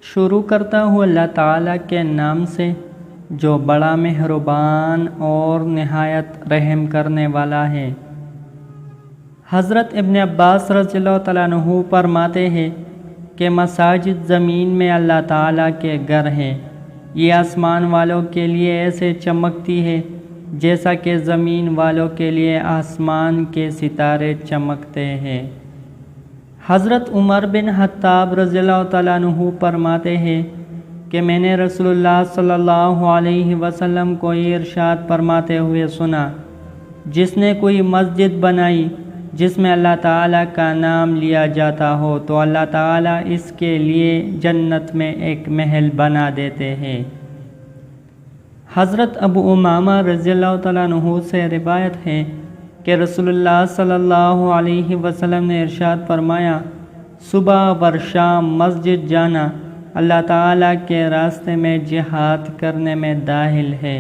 شروع کرتا ہوں اللہ تعالیٰ کے نام سے جو بڑا مہربان اور نہایت رحم کرنے والا ہے۔ حضرت ابن عباس رضی اللہ تعالیٰ عنہ فرماتے ہیں کہ مساجد زمین میں اللہ تعالیٰ کے گھر ہیں، یہ آسمان والوں کے لیے ایسے چمکتی ہے جیسا کہ زمین والوں کے لیے آسمان کے ستارے چمکتے ہیں۔ حضرت عمر بن خطاب رضی اللہ تعالیٰ عنہ فرماتے ہیں کہ میں نے رسول اللہ صلی اللہ علیہ وسلم کو ارشاد فرماتے ہوئے سنا، جس نے کوئی مسجد بنائی جس میں اللہ تعالیٰ کا نام لیا جاتا ہو تو اللہ تعالیٰ اس کے لیے جنت میں ایک محل بنا دیتے ہیں۔ حضرت ابو امامہ رضی اللہ تعالیٰ عنہ سے روایت ہے کہ رسول اللہ صلی اللہ علیہ وسلم نے ارشاد فرمایا، صبح و شام مسجد جانا اللہ تعالیٰ کے راستے میں جہاد کرنے میں داخل ہے۔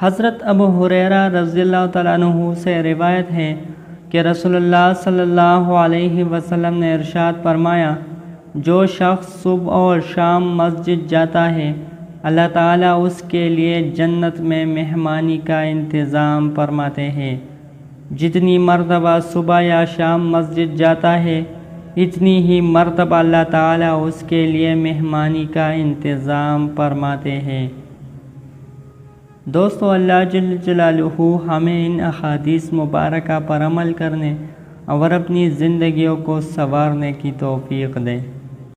حضرت ابو ہریرہ رضی اللہ تعالیٰ عنہ سے روایت ہے کہ رسول اللہ صلی اللہ علیہ وسلم نے ارشاد فرمایا، جو شخص صبح اور شام مسجد جاتا ہے اللہ تعالیٰ اس کے لیے جنت میں مہمانی کا انتظام فرماتے ہیں۔ جتنی مرتبہ صبح یا شام مسجد جاتا ہے اتنی ہی مرتبہ اللہ تعالیٰ اس کے لیے مہمانی کا انتظام فرماتے ہیں۔ دوستو، اللہ جل جلالہ ہمیں ان احادیث مبارکہ پر عمل کرنے اور اپنی زندگیوں کو سنوارنے کی توفیق دے۔